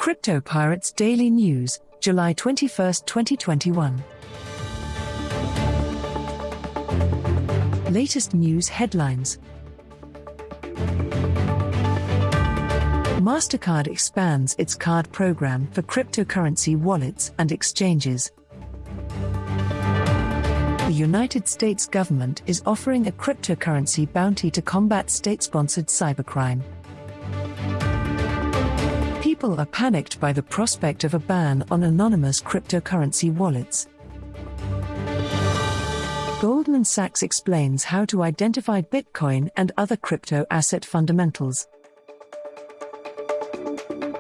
Crypto Pirates Daily News, July 21, 2021. Latest news headlines. Mastercard expands its card program for cryptocurrency wallets and exchanges. The United States government is offering a cryptocurrency bounty to combat state-sponsored cybercrime. People are panicked by the prospect of a ban on anonymous cryptocurrency wallets. Goldman Sachs explains how to identify Bitcoin and other crypto asset fundamentals.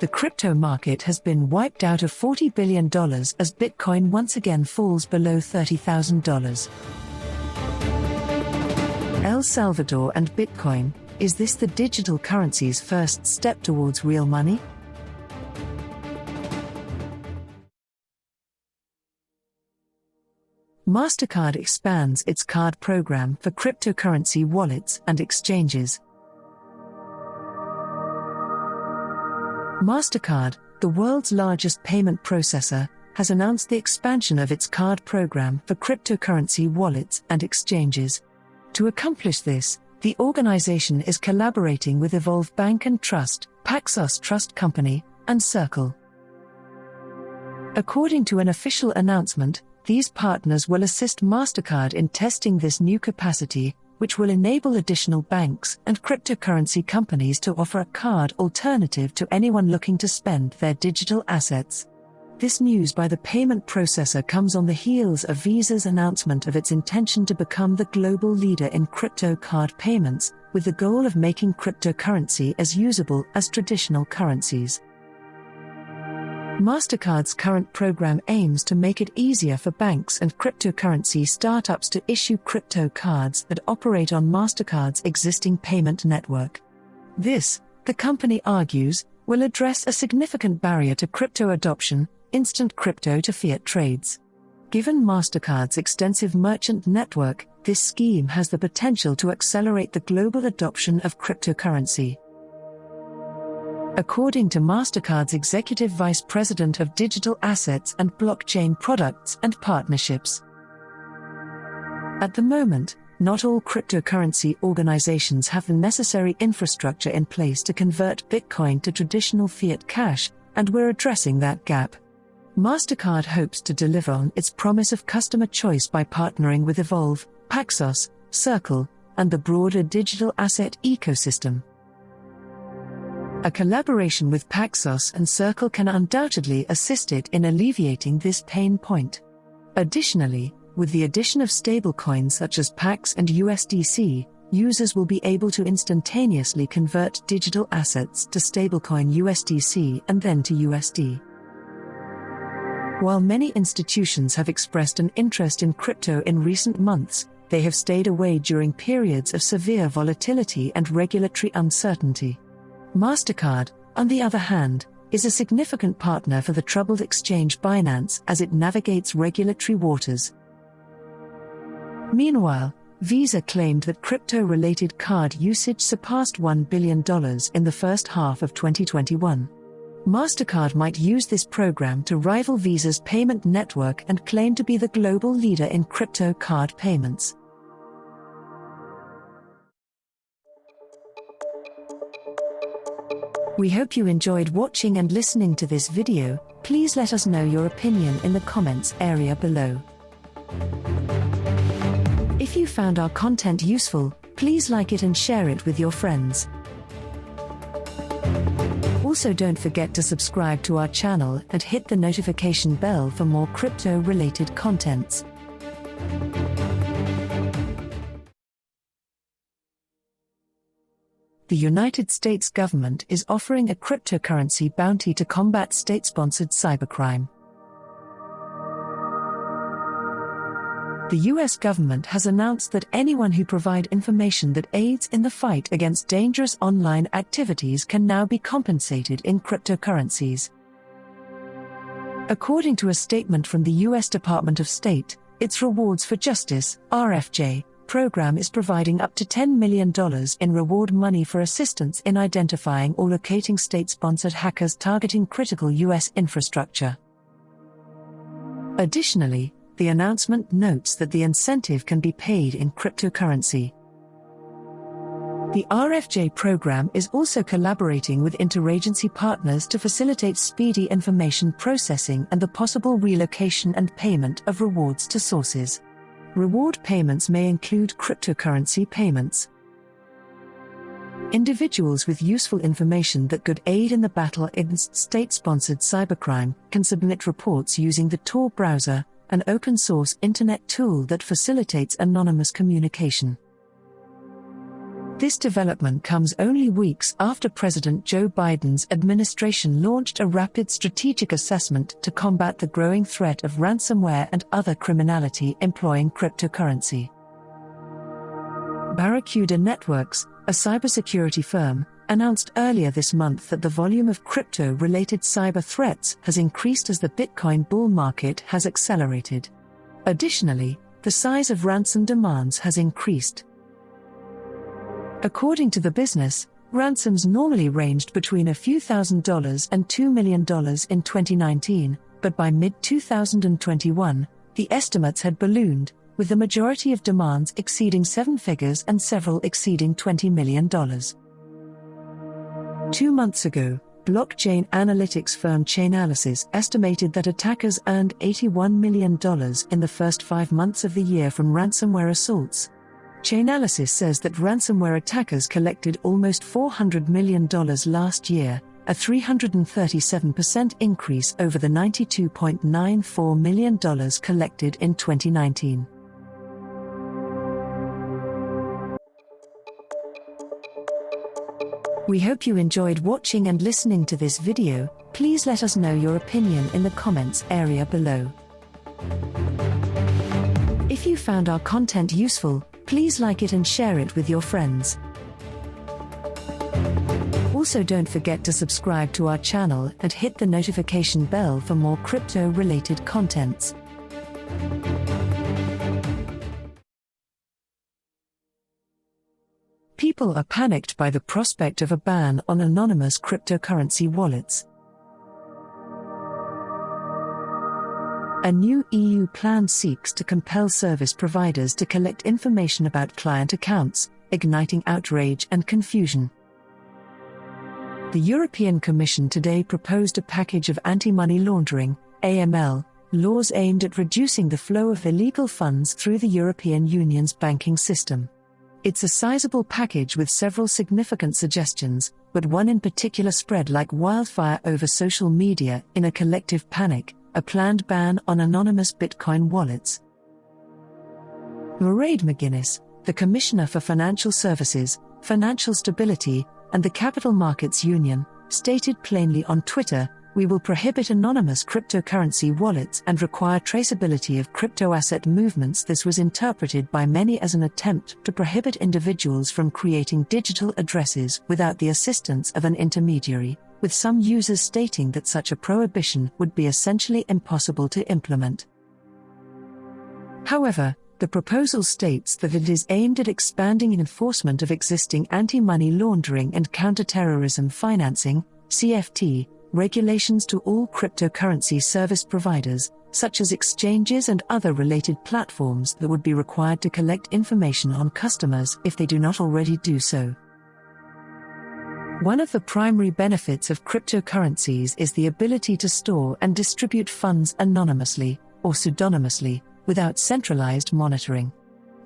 The crypto market has been wiped out of $40 billion as Bitcoin once again falls below $30,000. El Salvador and Bitcoin, is this the digital currency's first step towards real money? Mastercard expands its card program for cryptocurrency wallets and exchanges. Mastercard, the world's largest payment processor, has announced the expansion of its card program for cryptocurrency wallets and exchanges. To accomplish this, the organization is collaborating with Evolve Bank and Trust, Paxos Trust Company, and Circle. According to an official announcement, these partners will assist Mastercard in testing this new capacity, which will enable additional banks and cryptocurrency companies to offer a card alternative to anyone looking to spend their digital assets. This news by the payment processor comes on the heels of Visa's announcement of its intention to become the global leader in crypto card payments, with the goal of making cryptocurrency as usable as traditional currencies. Mastercard's current program aims to make it easier for banks and cryptocurrency startups to issue crypto cards that operate on Mastercard's existing payment network. This, the company argues, will address a significant barrier to crypto adoption: instant crypto to fiat trades. Given Mastercard's extensive merchant network, this scheme has the potential to accelerate the global adoption of cryptocurrency. According to Mastercard's Executive Vice President of Digital Assets and Blockchain Products and Partnerships. At the moment, not all cryptocurrency organizations have the necessary infrastructure in place to convert Bitcoin to traditional fiat cash, and we're addressing that gap. Mastercard hopes to deliver on its promise of customer choice by partnering with Evolve, Paxos, Circle, and the broader digital asset ecosystem. A collaboration with Paxos and Circle can undoubtedly assist it in alleviating this pain point. Additionally, with the addition of stablecoins such as Pax and USDC, users will be able to instantaneously convert digital assets to stablecoin USDC and then to USD. While many institutions have expressed an interest in crypto in recent months, they have stayed away during periods of severe volatility and regulatory uncertainty. Mastercard, on the other hand, is a significant partner for the troubled exchange Binance as it navigates regulatory waters. Meanwhile, Visa claimed that crypto-related card usage surpassed $1 billion in the first half of 2021. Mastercard might use this program to rival Visa's payment network and claim to be the global leader in crypto card payments. We hope you enjoyed watching and listening to this video. Please let us know your opinion in the comments area below. If you found our content useful, please like it and share it with your friends. Also, don't forget to subscribe to our channel and hit the notification bell for more crypto-related contents. The United States government is offering a cryptocurrency bounty to combat state-sponsored cybercrime. The U.S. government has announced that anyone who provides information that aids in the fight against dangerous online activities can now be compensated in cryptocurrencies. According to a statement from the U.S. Department of State, its Rewards for Justice (RFJ) program is providing up to $10 million in reward money for assistance in identifying or locating state-sponsored hackers targeting critical U.S. infrastructure. Additionally, the announcement notes that the incentive can be paid in cryptocurrency. The RFJ program is also collaborating with interagency partners to facilitate speedy information processing and the possible relocation and payment of rewards to sources. Reward payments may include cryptocurrency payments. Individuals with useful information that could aid in the battle against state-sponsored cybercrime can submit reports using the Tor browser, an open-source internet tool that facilitates anonymous communication. This development comes only weeks after President Joe Biden's administration launched a rapid strategic assessment to combat the growing threat of ransomware and other criminality employing cryptocurrency. Barracuda Networks, a cybersecurity firm, announced earlier this month that the volume of crypto-related cyber threats has increased as the Bitcoin bull market has accelerated. Additionally, the size of ransom demands has increased. According to the business, ransoms normally ranged between a few $1,000s and $2 million in 2019, but by mid-2021, the estimates had ballooned, with the majority of demands exceeding seven figures and several exceeding $20 million. 2 months ago, blockchain analytics firm Chainalysis estimated that attackers earned $81 million in the first 5 months of the year from ransomware assaults. Chainalysis says that ransomware attackers collected almost $400 million last year, a 337% increase over the $92.94 million collected in 2019. We hope you enjoyed watching and listening to this video. Please let us know your opinion in the comments area below. If you found our content useful, please like it and share it with your friends. Also, don't forget to subscribe to our channel and hit the notification bell for more crypto-related contents. People are panicked by the prospect of a ban on anonymous cryptocurrency wallets. A new EU plan seeks to compel service providers to collect information about client accounts, igniting outrage and confusion. The European Commission today proposed a package of anti-money laundering (AML) laws aimed at reducing the flow of illegal funds through the European Union's banking system. It's a sizable package with several significant suggestions, but one in particular spread like wildfire over social media in a collective panic: a planned ban on anonymous Bitcoin wallets. Mairead McGuinness, the Commissioner for Financial Services, Financial Stability, and the Capital Markets Union, stated plainly on Twitter, "We will prohibit anonymous cryptocurrency wallets and require traceability of crypto-asset movements." This was interpreted by many as an attempt to prohibit individuals from creating digital addresses without the assistance of an intermediary, with some users stating that such a prohibition would be essentially impossible to implement. However, the proposal states that it is aimed at expanding enforcement of existing anti-money laundering and counterterrorism financing (CFT) regulations to all cryptocurrency service providers, such as exchanges and other related platforms that would be required to collect information on customers if they do not already do so. One of the primary benefits of cryptocurrencies is the ability to store and distribute funds anonymously, or pseudonymously, without centralized monitoring.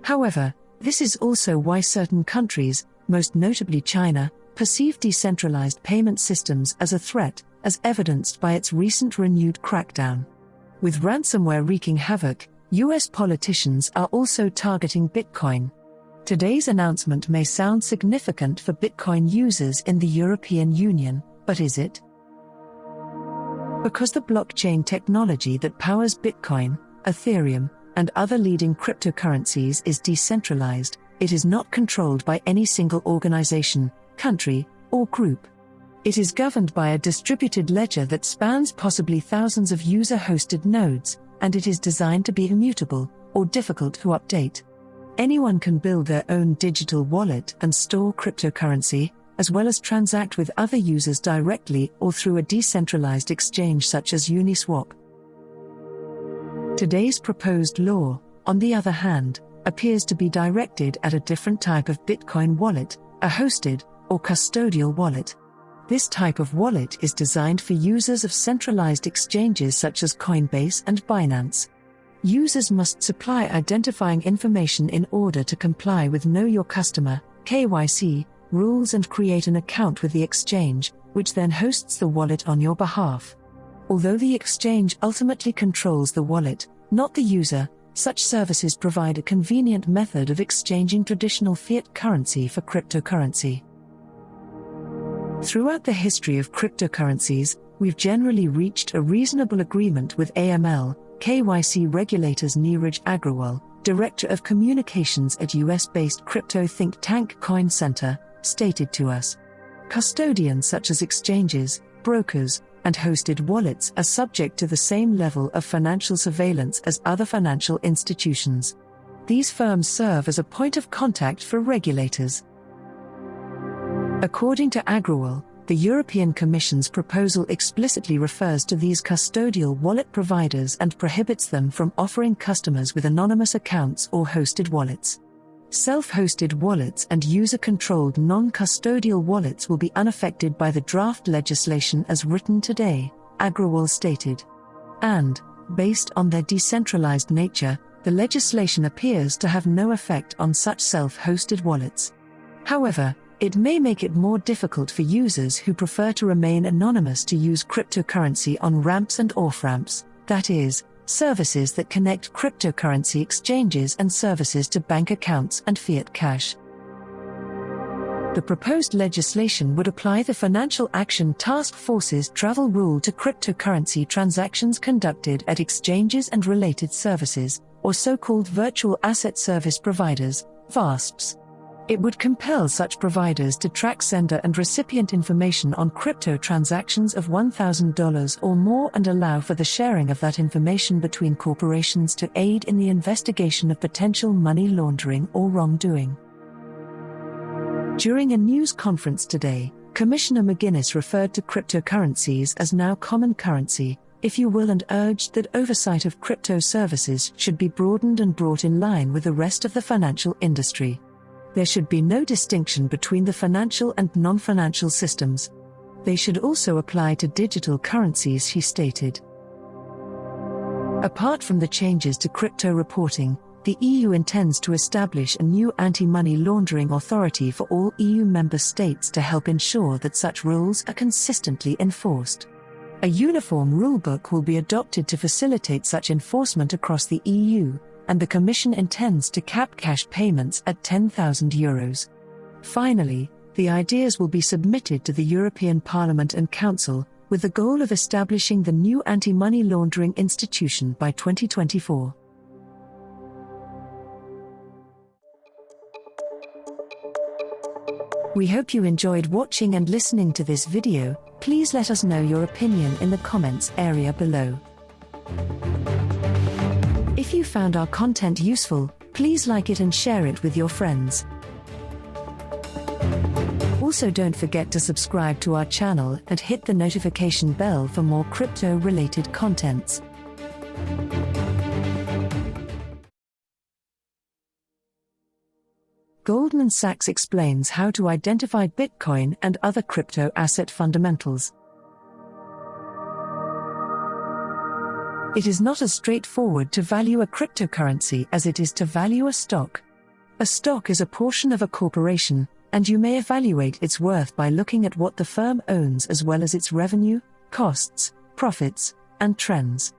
However, this is also why certain countries, most notably China, perceive decentralized payment systems as a threat, as evidenced by its recent renewed crackdown. With ransomware wreaking havoc, US politicians are also targeting Bitcoin. Today's announcement may sound significant for Bitcoin users in the European Union, but is it? Because the blockchain technology that powers Bitcoin, Ethereum, and other leading cryptocurrencies is decentralized, it is not controlled by any single organization, country, or group. It is governed by a distributed ledger that spans possibly thousands of user-hosted nodes, and it is designed to be immutable, or difficult to update. Anyone can build their own digital wallet and store cryptocurrency, as well as transact with other users directly or through a decentralized exchange such as Uniswap. Today's proposed law, on the other hand, appears to be directed at a different type of Bitcoin wallet, a hosted or custodial wallet. This type of wallet is designed for users of centralized exchanges such as Coinbase and Binance. Users must supply identifying information in order to comply with Know Your Customer (KYC) rules and create an account with the exchange, which then hosts the wallet on your behalf. Although the exchange ultimately controls the wallet, not the user, such services provide a convenient method of exchanging traditional fiat currency for cryptocurrency. Throughout the history of cryptocurrencies, we've generally reached a reasonable agreement with AML, KYC regulators. Neeraj Agrawal, Director of Communications at US-based crypto think tank Coin Center, stated to us. Custodians such as exchanges, brokers, and hosted wallets are subject to the same level of financial surveillance as other financial institutions. These firms serve as a point of contact for regulators. According to Agrawal, the European Commission's proposal explicitly refers to these custodial wallet providers and prohibits them from offering customers with anonymous accounts or hosted wallets. Self-hosted wallets and user-controlled non-custodial wallets will be unaffected by the draft legislation as written today, Agrawal stated. And, based on their decentralized nature, the legislation appears to have no effect on such self-hosted wallets. However, it may make it more difficult for users who prefer to remain anonymous to use cryptocurrency on ramps and off-ramps, that is, services that connect cryptocurrency exchanges and services to bank accounts and fiat cash. The proposed legislation would apply the Financial Action Task Force's travel rule to cryptocurrency transactions conducted at exchanges and related services, or so-called virtual asset service providers, VASPs. It would compel such providers to track sender and recipient information on crypto transactions of $1,000 or more and allow for the sharing of that information between corporations to aid in the investigation of potential money laundering or wrongdoing. During a news conference today, Commissioner McGuinness referred to cryptocurrencies as now common currency, if you will, and urged that oversight of crypto services should be broadened and brought in line with the rest of the financial industry. There should be no distinction between the financial and non-financial systems. They should also apply to digital currencies, he stated. Apart from the changes to crypto reporting, the EU intends to establish a new anti-money laundering authority for all EU member states to help ensure that such rules are consistently enforced. A uniform rulebook will be adopted to facilitate such enforcement across the EU, and the Commission intends to cap cash payments at €10,000. Finally, the ideas will be submitted to the European Parliament and Council, with the goal of establishing the new anti-money laundering institution by 2024. We hope you enjoyed watching and listening to this video. Please let us know your opinion in the comments area below. If you found our content useful, please like it and share it with your friends. Also, don't forget to subscribe to our channel and hit the notification bell for more crypto-related contents. Goldman Sachs explains how to identify Bitcoin and other crypto asset fundamentals. It is not as straightforward to value a cryptocurrency as it is to value a stock. A stock is a portion of a corporation, and you may evaluate its worth by looking at what the firm owns as well as its revenue, costs, profits, and trends.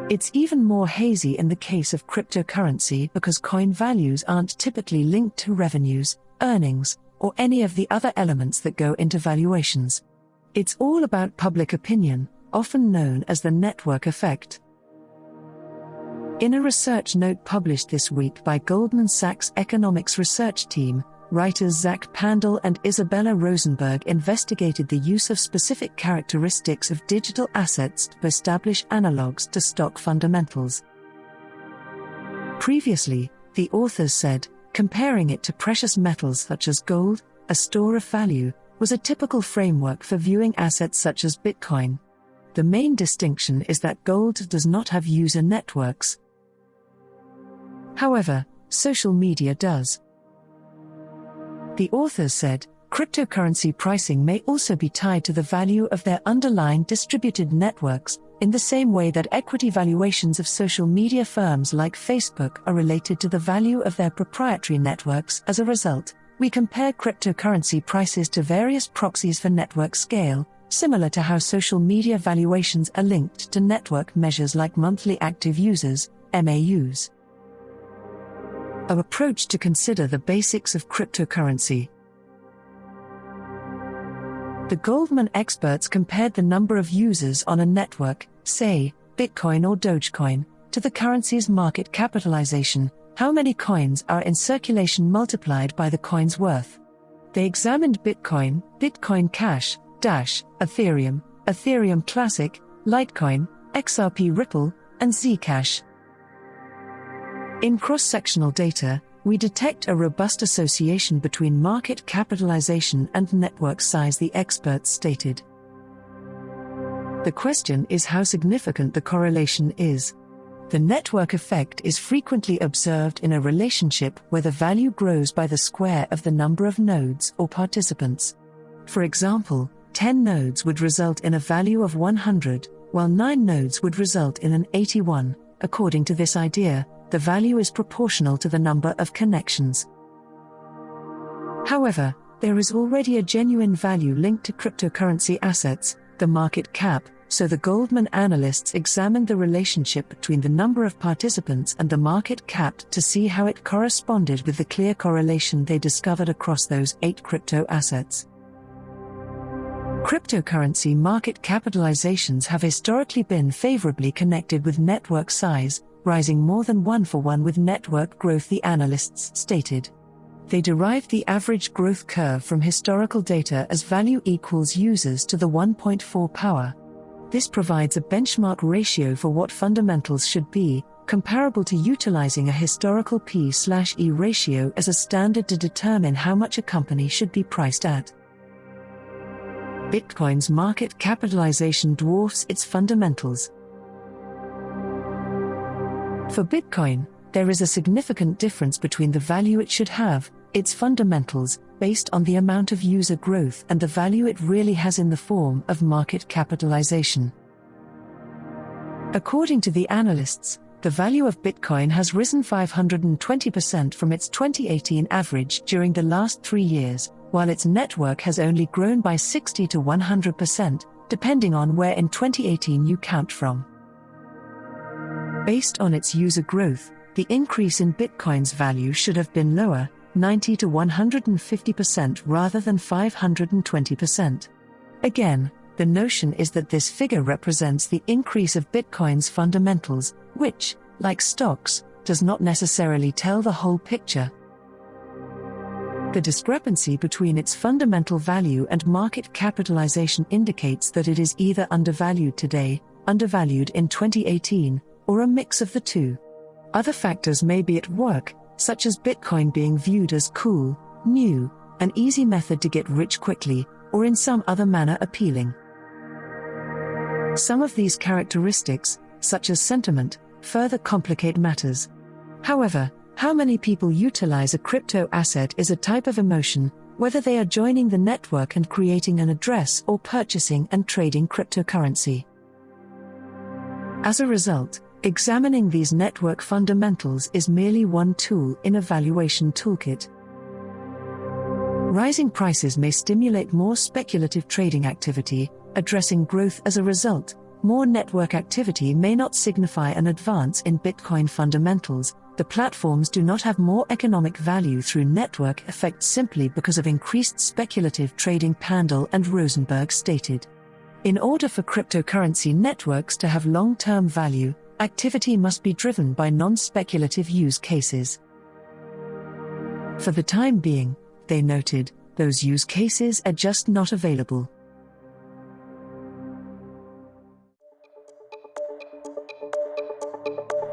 It's even more hazy in the case of cryptocurrency because coin values aren't typically linked to revenues, earnings, or any of the other elements that go into valuations. It's all about public opinion, often known as the network effect. In a research note published this week by Goldman Sachs economics research team, writers Zach Pandel and Isabella Rosenberg investigated the use of specific characteristics of digital assets to establish analogs to stock fundamentals. Previously, The authors said, comparing it to precious metals such as gold, a store of value, was a typical framework for viewing assets such as Bitcoin. The main distinction is that gold does not have user networks. However, social media does. The authors said, cryptocurrency pricing may also be tied to the value of their underlying distributed networks, in the same way that equity valuations of social media firms like Facebook are related to the value of their proprietary networks. As a result, we compare cryptocurrency prices to various proxies for network scale, similar to how social media valuations are linked to network measures like monthly active users, MAUs. An approach to consider the basics of cryptocurrency. The Goldman experts compared the number of users on a network, say, Bitcoin or Dogecoin, to the currency's market capitalization, how many coins are in circulation multiplied by the coin's worth. They examined Bitcoin, Bitcoin Cash, Dash, Ethereum, Ethereum Classic, Litecoin, XRP Ripple, and Zcash. In cross-sectional data, we detect a robust association between market capitalization and network size, the experts stated. The question is how significant the correlation is. The network effect is frequently observed in a relationship where the value grows by the square of the number of nodes or participants. For example, 10 nodes would result in a value of 100, while 9 nodes would result in an 81. According to this idea, the value is proportional to the number of connections. However, there is already a genuine value linked to cryptocurrency assets, the market cap, so the Goldman analysts examined the relationship between the number of participants and the market cap to see how it corresponded with the clear correlation they discovered across those 8 crypto assets. Cryptocurrency market capitalizations have historically been favorably connected with network size, rising more than 1-for-1 with network growth, the analysts stated. They derived the average growth curve from historical data as value equals users to the 1.4 power. This provides a benchmark ratio for what fundamentals should be, comparable to utilizing a historical P/E ratio as a standard to determine how much a company should be priced at. Bitcoin's market capitalization dwarfs its fundamentals. For Bitcoin, there is a significant difference between the value it should have, its fundamentals, based on the amount of user growth, and the value it really has in the form of market capitalization. According to the analysts, the value of Bitcoin has risen 520% from its 2018 average during the last 3 years, while its network has only grown by 60 to 100%, depending on where in 2018 you count from. Based on its user growth, the increase in Bitcoin's value should have been lower, 90 to 150% rather than 520%. Again, the notion is that this figure represents the increase of Bitcoin's fundamentals, which, like stocks, does not necessarily tell the whole picture. The discrepancy between its fundamental value and market capitalization indicates that it is either undervalued today, undervalued in 2018, or a mix of the two. Other factors may be at work, such as Bitcoin being viewed as cool, new, an easy method to get rich quickly, or in some other manner appealing. Some of these characteristics, such as sentiment, further complicate matters. However, how many people utilize a crypto asset is a type of emotion, whether they are joining the network and creating an address or purchasing and trading cryptocurrency. As a result, examining these network fundamentals is merely one tool in a valuation toolkit. Rising prices may stimulate more speculative trading activity, addressing growth as a result. More network activity may not signify an advance in Bitcoin fundamentals. The platforms do not have more economic value through network effects simply because of increased speculative trading, Pandel and Rosenberg stated. In order for cryptocurrency networks to have long-term value, activity must be driven by non-speculative use cases. For the time being, they noted, those use cases are just not available.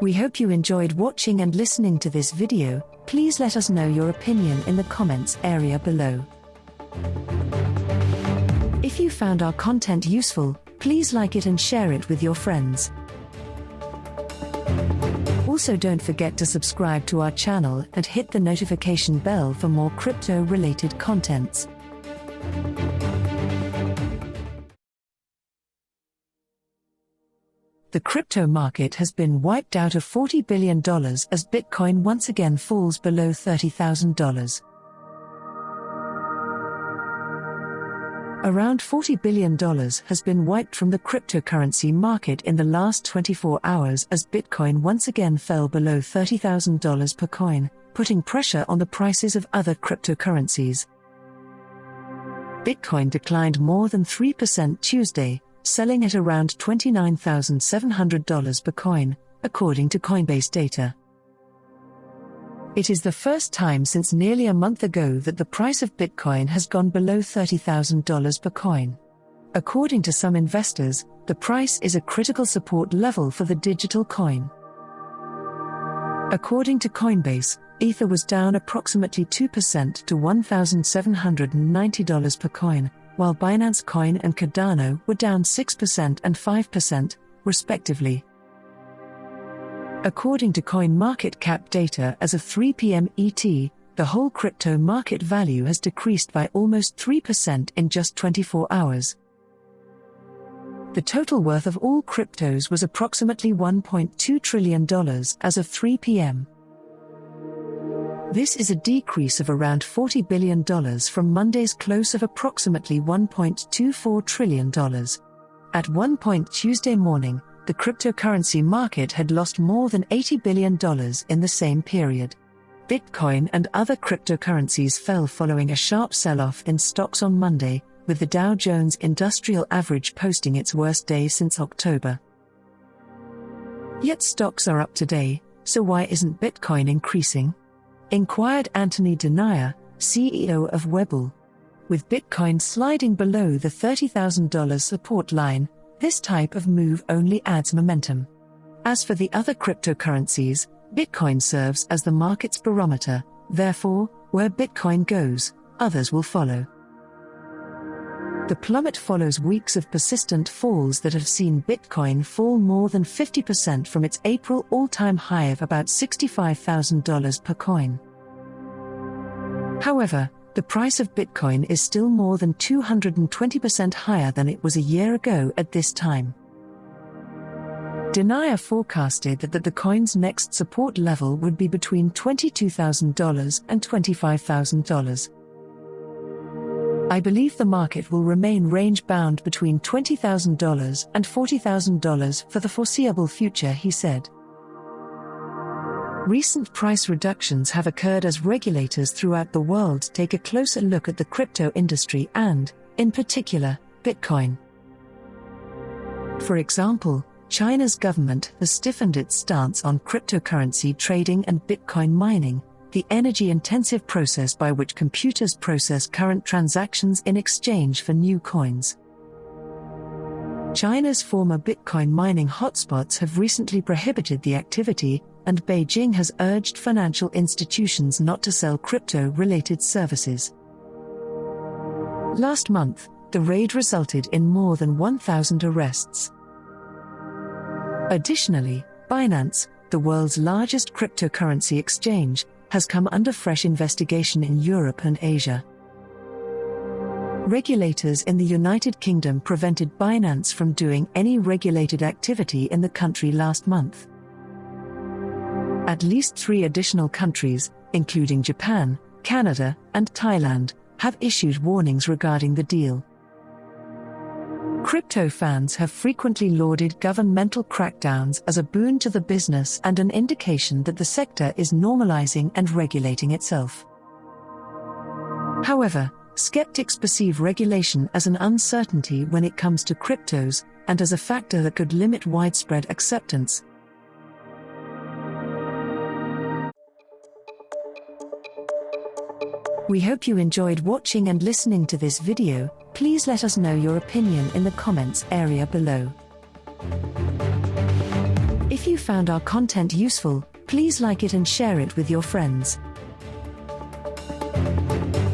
We hope you enjoyed watching and listening to this video. Please let us know your opinion in the comments area below. If you found our content useful, please like it and share it with your friends. Also, don't forget to subscribe to our channel and hit the notification bell for more crypto-related contents. The crypto market has been wiped out of $40 billion as Bitcoin once again falls below $30,000. Around $40 billion has been wiped from the cryptocurrency market in the last 24 hours as Bitcoin once again fell below $30,000 per coin, putting pressure on the prices of other cryptocurrencies. Bitcoin declined more than 3% Tuesday, selling at around $29,700 per coin, according to Coinbase data. It is the first time since nearly a month ago that the price of Bitcoin has gone below $30,000 per coin. According to some investors, the price is a critical support level for the digital coin. According to Coinbase, Ether was down approximately 2% to $1,790 per coin, while Binance Coin and Cardano were down 6% and 5%, respectively. According to CoinMarketCap data as of 3 p.m. ET, the whole crypto market value has decreased by almost 3% in just 24 hours. The total worth of all cryptos was approximately $1.2 trillion as of 3 p.m. This is a decrease of around $40 billion from Monday's close of approximately $1.24 trillion. At one point Tuesday morning, the cryptocurrency market had lost more than $80 billion in the same period. Bitcoin and other cryptocurrencies fell following a sharp sell-off in stocks on Monday, with the Dow Jones Industrial Average posting its worst day since October. Yet stocks are up today, so why isn't Bitcoin increasing? Inquired Anthony Denier, CEO of Webull. With Bitcoin sliding below the $30,000 support line, this type of move only adds momentum. As for the other cryptocurrencies, Bitcoin serves as the market's barometer, therefore, where Bitcoin goes, others will follow. The plummet follows weeks of persistent falls that have seen Bitcoin fall more than 50% from its April all-time high of about $65,000 per coin. However, the price of Bitcoin is still more than 220% higher than it was a year ago at this time. Denier forecasted that the coin's next support level would be between $22,000 and $25,000. I believe the market will remain range-bound between $20,000 and $40,000 for the foreseeable future, he said. Recent price reductions have occurred as regulators throughout the world take a closer look at the crypto industry and, in particular, Bitcoin. For example, China's government has stiffened its stance on cryptocurrency trading and Bitcoin mining, the energy-intensive process by which computers process current transactions in exchange for new coins. China's former Bitcoin mining hotspots have recently prohibited the activity, and Beijing has urged financial institutions not to sell crypto-related services. Last month, the raid resulted in more than 1,000 arrests. Additionally, Binance, the world's largest cryptocurrency exchange, has come under fresh investigation in Europe and Asia. Regulators in the United Kingdom prevented Binance from doing any regulated activity in the country last month. At least 3 additional countries, including Japan, Canada, and Thailand, have issued warnings regarding the deal. Crypto fans have frequently lauded governmental crackdowns as a boon to the business and an indication that the sector is normalizing and regulating itself. However, skeptics perceive regulation as an uncertainty when it comes to cryptos, and as a factor that could limit widespread acceptance. We hope you enjoyed watching and listening to this video. Please let us know your opinion in the comments area below. If you found our content useful, please like it and share it with your friends.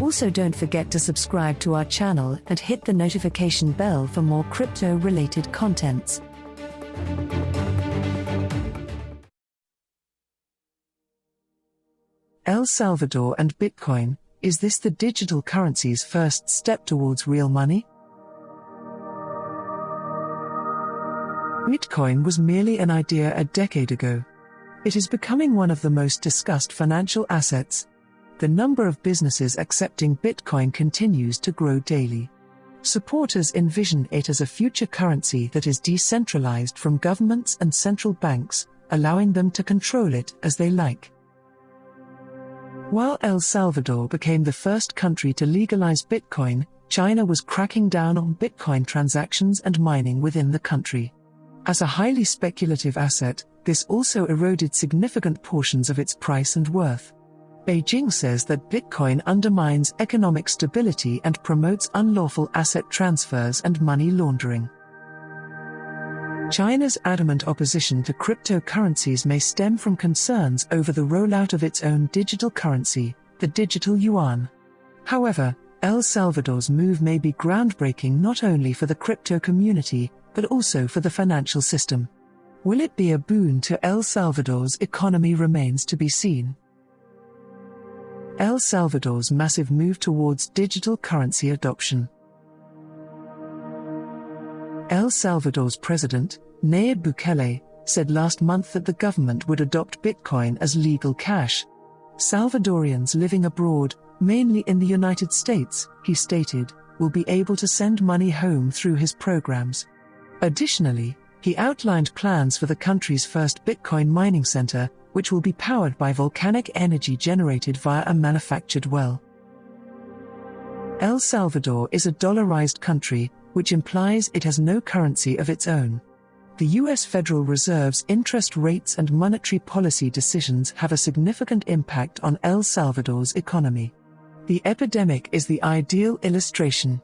Also, don't forget to subscribe to our channel and hit the notification bell for more crypto-related contents. El Salvador and Bitcoin, is this the digital currency's first step towards real money? Bitcoin was merely an idea a decade ago. It is becoming one of the most discussed financial assets. The number of businesses accepting Bitcoin continues to grow daily. Supporters envision it as a future currency that is decentralized from governments and central banks, allowing them to control it as they like. While El Salvador became the first country to legalize Bitcoin, China was cracking down on Bitcoin transactions and mining within the country. As a highly speculative asset, this also eroded significant portions of its price and worth. Beijing says that Bitcoin undermines economic stability and promotes unlawful asset transfers and money laundering. China's adamant opposition to cryptocurrencies may stem from concerns over the rollout of its own digital currency, the digital yuan. However, El Salvador's move may be groundbreaking not only for the crypto community, but also for the financial system. Will it be a boon to El Salvador's economy remains to be seen. El Salvador's massive move towards digital currency adoption. El Salvador's president, Nayib Bukele, said last month that the government would adopt Bitcoin as legal cash. Salvadorians living abroad, mainly in the United States, he stated, will be able to send money home through his programs. Additionally, he outlined plans for the country's first Bitcoin mining center, which will be powered by volcanic energy generated via a manufactured well. El Salvador is a dollarized country, which implies it has no currency of its own. The U.S. Federal Reserve's interest rates and monetary policy decisions have a significant impact on El Salvador's economy. The epidemic is the ideal illustration.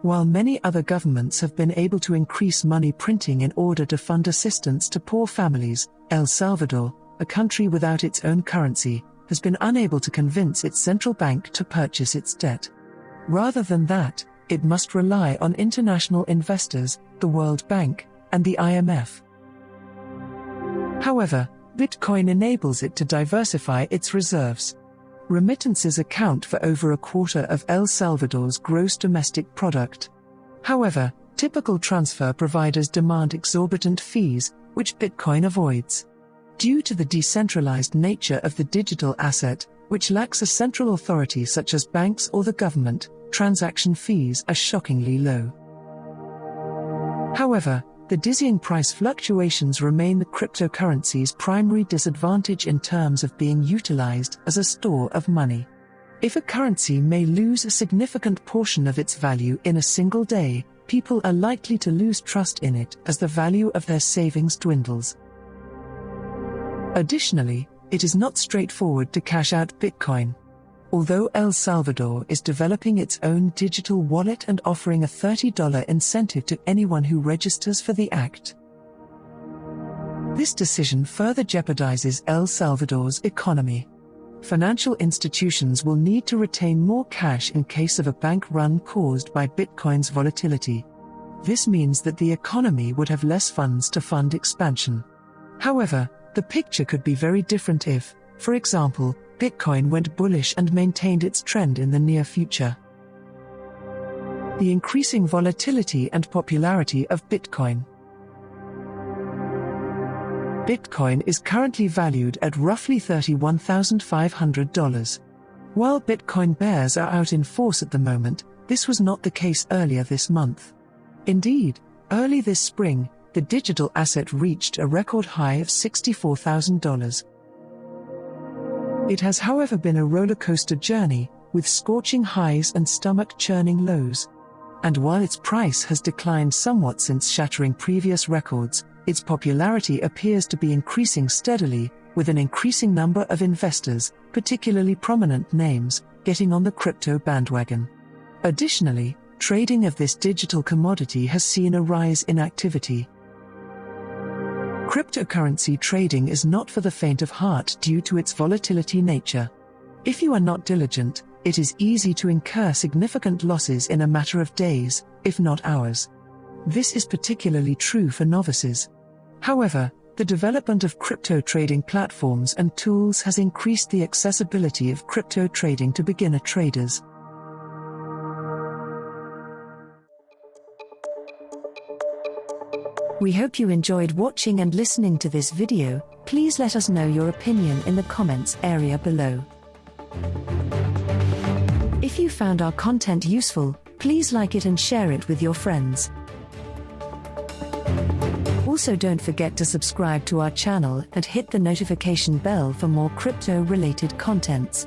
While many other governments have been able to increase money printing in order to fund assistance to poor families, El Salvador, a country without its own currency, has been unable to convince its central bank to purchase its debt. Rather than that, it must rely on international investors, the World Bank, and the IMF. However, Bitcoin enables it to diversify its reserves. Remittances account for over a quarter of El Salvador's gross domestic product. However, typical transfer providers demand exorbitant fees, which Bitcoin avoids. Due to the decentralized nature of the digital asset, which lacks a central authority such as banks or the government, transaction fees are shockingly low. However, the dizzying price fluctuations remain the cryptocurrency's primary disadvantage in terms of being utilized as a store of money. If a currency may lose a significant portion of its value in a single day, people are likely to lose trust in it as the value of their savings dwindles. Additionally, it is not straightforward to cash out Bitcoin. Although El Salvador is developing its own digital wallet and offering a $30 incentive to anyone who registers for the act. This decision further jeopardizes El Salvador's economy. Financial institutions will need to retain more cash in case of a bank run caused by Bitcoin's volatility. This means that the economy would have less funds to fund expansion. However, the picture could be very different if, for example, Bitcoin went bullish and maintained its trend in the near future. The increasing volatility and popularity of Bitcoin. Bitcoin is currently valued at roughly $31,500. While Bitcoin bears are out in force at the moment, this was not the case earlier this month. Indeed, early this spring, the digital asset reached a record high of $64,000. It has, however, been a rollercoaster journey, with scorching highs and stomach-churning lows. And while its price has declined somewhat since shattering previous records, its popularity appears to be increasing steadily, with an increasing number of investors, particularly prominent names, getting on the crypto bandwagon. Additionally, trading of this digital commodity has seen a rise in activity. Cryptocurrency trading is not for the faint of heart due to its volatility nature. If you are not diligent, it is easy to incur significant losses in a matter of days, if not hours. This is particularly true for novices. However, the development of crypto trading platforms and tools has increased the accessibility of crypto trading to beginner traders. We hope you enjoyed watching and listening to this video. Please let us know your opinion in the comments area below. If you found our content useful, please like it and share it with your friends. Also, don't forget to subscribe to our channel and hit the notification bell for more crypto-related contents.